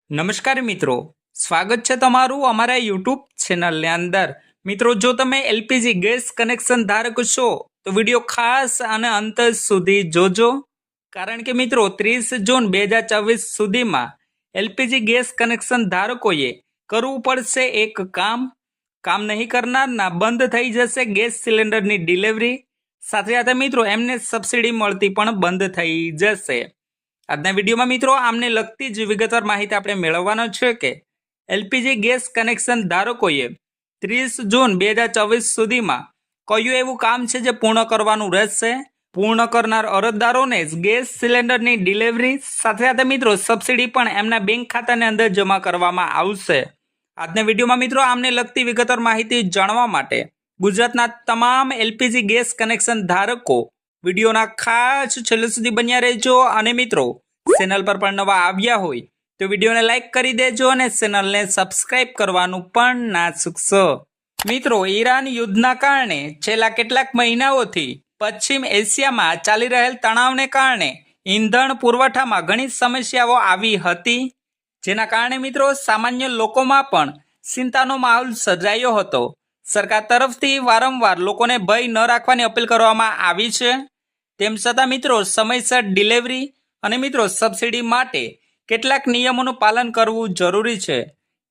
નમસ્કાર મિત્રો, સ્વાગત છે તમારું અમારા યુટ્યુબ ચેનલની અંદર। મિત્રો, જો તમે એલપીજી ગેસ કનેક્શન ધારક છો તો વિડીયો ખાસ અને અંત સુધી જોજો, કારણ કે મિત્રો 30 જૂન 2024 સુધીમાં એલપીજી ગેસ કનેક્શન ધારકોએ કરવું પડશે એક કામ નહીં કરનારના બંધ થઈ જશે ગેસ સિલિન્ડરની ડિલિવરી, સાથે સાથે મિત્રો એમને સબસિડી મળતી પણ બંધ થઈ જશે। આજના વિડીયોમાં મિત્રો આમને લગતી જ વિગતવાર માહિતી આપણે મેળવવાનો છે કે એલપીજી ગેસ કનેક્શન ધારકોએ 30 જૂન 2024 સુધીમાં કયું એવું કામ છે જે પૂર્ણ કરવાનું રહેશે। પૂર્ણ કરનાર અરજદારોને ગેસ સિલિન્ડરની ડિલિવરી સાથે સાથે મિત્રો સબસિડી પણ એમના બેંક ખાતાની અંદર જમા કરવામાં આવશે। આજના વિડીયોમાં મિત્રો આમને લગતી વિગતવાર માહિતી જાણવા માટે ગુજરાતના તમામ એલપીજી ગેસ કનેક્શન ધારકો વિડીયોના ખાસ છેલ્લે સુધી બન્યા રહેજો, અને મિત્રો ચેનલ પર પણ નવા આવ્યા હોય તો વિડીયોને લાઈક કરી દેજો અને ચેનલને સબસ્ક્રાઇબ કરવાનું પણ ના ચૂકશો। મિત્રો, ઈરાન યુદ્ધના કારણે છેલ્લા કેટલાક મહિનાઓથી પશ્ચિમ એશિયામાં ચાલી રહેલ તણાવને કારણે ઈંધણ પુરવઠામાં ઘણી સમસ્યાઓ આવી હતી, જેના કારણે મિત્રો સામાન્ય લોકોમાં પણ ચિંતાનો માહોલ સર્જાયો હતો। સરકાર તરફથી વારંવાર લોકોને ભય ન રાખવાની અપીલ કરવામાં આવી છે, તેમ છતાં મિત્રો સમયસર ડિલિવરી અને મિત્રો સબસિડી માટે કેટલાક નિયમોનું પાલન કરવું જરૂરી છે,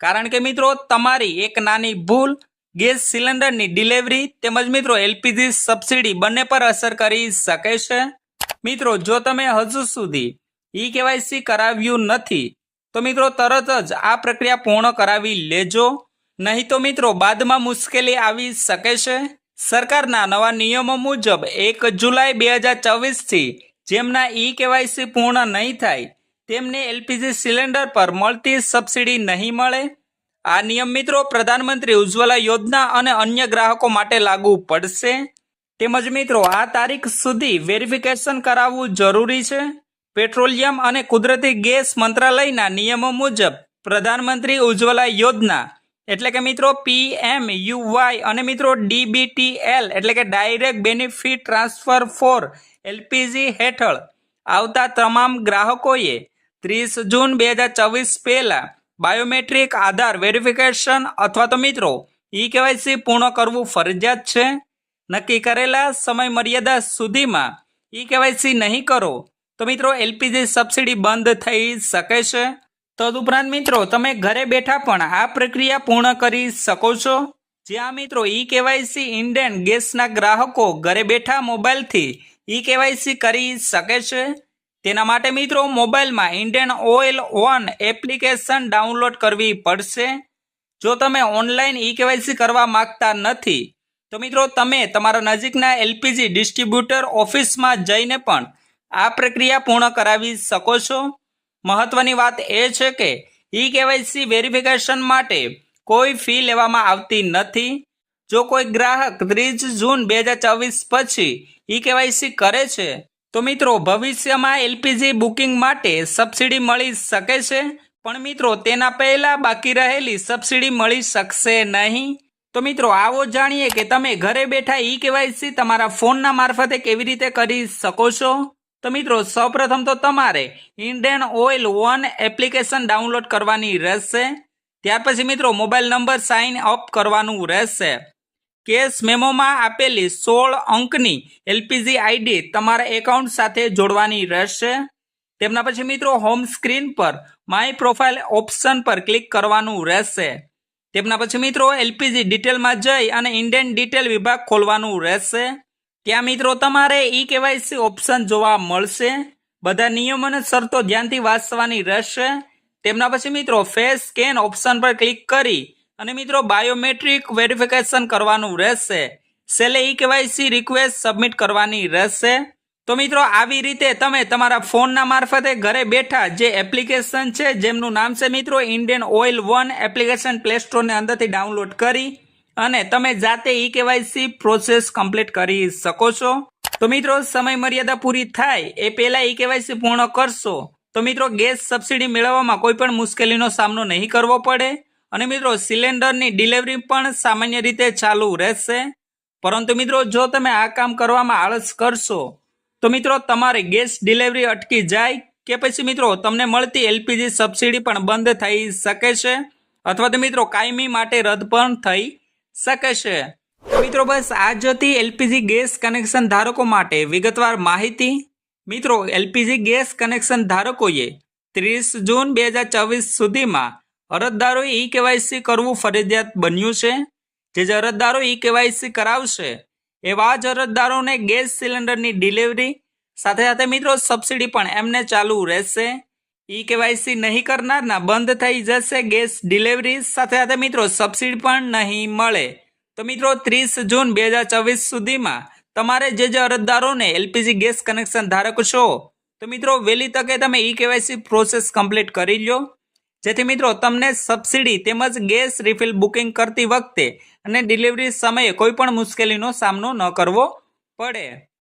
કારણ કે મિત્રો તમારી એક નાની ભૂલ ગેસ સિલિન્ડરની ડિલિવરી તેમજ મિત્રો એલપીજી સબસિડી બંને પર અસર કરી શકે છે। મિત્રો, જો તમે હજુ સુધી ઈ કેવાયસી કરાવ્યું નથી તો મિત્રો તરત જ આ પ્રક્રિયા પૂર્ણ કરાવી લેજો, નહીં તો મિત્રો બાદમાં મુશ્કેલી આવી શકે છે। સરકારના નવા નિયમો મુજબ 1 જુલાઈ 2024 થી જેમના ઈ કેવાયસી પૂર્ણ નહીં થાય તેમને એલપીજી સિલિન્ડર પર મળતી સબસિડી નહીં મળે। આ નિયમ મિત્રો પ્રધાનમંત્રી ઉજ્જવલા યોજના અને અન્ય ગ્રાહકો માટે લાગુ પડશે, તેમજ મિત્રો આ તારીખ સુધી વેરિફિકેશન કરાવવું જરૂરી છે। પેટ્રોલિયમ અને કુદરતી ગેસ મંત્રાલયના નિયમો મુજબ પ્રધાનમંત્રી ઉજ્જવલા યોજના એટલે કે મિત્રો PMUY અને મિત્રો DBTL એટલે કે direct benefit transfer for LPG હેઠળ આવતા તમામ ગ્રાહકોએ 30 જૂન 2024 પહેલા બાયોમેટ્રિક આધાર વેરિફિકેશન અથવા તો મિત્રો ઈ કેવાયસી પૂર્ણ કરવું ફરજિયાત છે। નક્કી કરેલા સમય મર્યાદા સુધીમાં ઈ કેવાયસી નહીં કરો તો મિત્રો એલપીજી સબસિડી બંધ થઈ શકે છે। તદુપરાંત મિત્રો તમે ઘરે બેઠા પણ આ પ્રક્રિયા પૂર્ણ કરી શકો છો, જ્યાં મિત્રો ઈ કેવાયસી ઇન્ડિયન ગેસના ગ્રાહકો ઘરે બેઠા મોબાઈલથી ઈ કેવાયસી કરી શકે છે। તેના માટે મિત્રો મોબાઈલમાં Indian oil one application download કરવી પડશે। જો તમે ઓનલાઈન ઈ કેવાયસી કરવા માંગતા નથી તો મિત્રો તમે તમારા નજીકના એલપીજી ડિસ્ટ્રીબ્યુટર ઓફિસમાં જઈને પણ આ પ્રક્રિયા પૂર્ણ કરાવી શકો છો। મહત્વની વાત એ છે કે ઈ કેવાયસી વેરિફિકેશન માટે કોઈ ફી લેવામાં આવતી નથી। જો કોઈ ગ્રાહક 30 જૂન 2024 પછી ઈ કેવાયસી કરે છે તો મિત્રો ભવિષ્યમાં એલપીજી બુકિંગ માટે સબસિડી મળી શકે છે, પણ મિત્રો તેના પહેલા બાકી રહેલી સબસિડી મળી શકશે નહીં। તો મિત્રો આવો જાણીએ કે તમે ઘરે બેઠા ઈ કેવાયસી તમારા ફોનના મારફતે કેવી રીતે કરી શકો છો। તો મિત્રો સૌપ્રથમ તો તમારે Indian oil one application download કરવાની રહેશે। ત્યાર પછી મિત્રો મોબાઈલ નંબર સાઇન અપ કરવાનું રહેશે। કેશ મેમોમાં આપેલી 16 અંકની એલપીજી આઈડી તમારા એકાઉન્ટ સાથે જોડવાની રહેશે। તેમના પછી મિત્રો હોમ સ્ક્રીન પર માય પ્રોફાઇલ ઓપ્શન પર ક્લિક કરવાનું રહેશે। તેમના પછી મિત્રો એલપીજી ડિટેલમાં જઈ અને ઇન્ડિયન ડિટેલ વિભાગ ખોલવાનું રહેશે। ત્યાં મિત્રો તમારે ઈ કેવાયસી ઓપ્શન જોવા મળશે। બધા નિયમો અને શરતો ધ્યાનથી વાંચવાની રહેશે। તેમના પછી મિત્રો ફેસ સ્કેન ઓપ્શન પર ક્લિક કરી અને મિત્રો બાયોમેટ્રિક વેરિફિકેશન કરવાનું રહેશે। છેલ્લે ઈ કેવાયસી રિક્વેસ્ટ સબમિટ કરવાની રહેશે। તો મિત્રો આવી રીતે તમે તમારા ફોનના મારફતે ઘરે બેઠા જે એપ્લિકેશન છે જેમનું નામ છે મિત્રો Indian oil one application play સ્ટોરની અંદરથી ડાઉનલોડ કરી અને તમે જાતે ઈ કેવાયસી પ્રોસેસ કમ્પ્લીટ કરી શકો છો। તો મિત્રો સમય મર્યાદા પૂરી થાય એ પહેલા ઈ કેવાયસી પૂર્ણ કરશો તો મિત્રો ગેસ સબસિડી મેળવવામાં કોઈ પણ મુશ્કેલીનો સામનો નહીં કરવો પડે, અને મિત્રો સિલિન્ડરની ડિલિવરી પણ સામાન્ય રીતે ચાલુ રહેશે। પરંતુ મિત્રો જો તમે આ કામ કરવામાં આળસ કરશો તો મિત્રો તમારી ગેસ ડિલિવરી અટકી જાય કે પછી મિત્રો તમને મળતી એલપીજી સબસિડી પણ બંધ થઈ શકે છે અથવા તો મિત્રો કાયમી માટે રદ પણ થઈ શકે છે. તો મિત્રો બસ આ જ હતી એલપીજી ગેસ કનેક્શન ધારકો માટે વિગતવાર માહિતી. મિત્રો એલપીજી ગેસ કનેક્શન ધારકોએ 30 જૂન 2024 સુધીમાં અરજદારોએ ઈ કેવાયસી કરવું ફરજિયાત બન્યું છે. જે અરજદારો ઈ કેવાયસી કરાવશે એવા જ અરજદારોને ગેસ સિલિન્ડરની ડિલિવરી સાથે સાથે મિત્રો સબસિડી પણ એમને ચાલુ રહેશે. ઈ કેવાયસી નહીં કરનારના બંધ થઈ જશે ગેસ ડિલિવરી સાથે સાથે મિત્રો સબસિડી પણ નહીં મળે. તો મિત્રો 30 જૂન 2024 સુધીમાં તમારે જે અરજદારોને એલપીજી ગેસ કનેક્શન ધારક છો તો મિત્રો વહેલી તકે તમે ઈ કેવાયસી પ્રોસેસ કમ્પ્લીટ કરી લો, જેથી મિત્રો તમને સબસિડી તેમજ ગેસ રિફિલ બુકિંગ કરતી વખતે અને ડિલિવરી સમયે કોઈ પણ મુશ્કેલીનો સામનો ન કરવો પડે.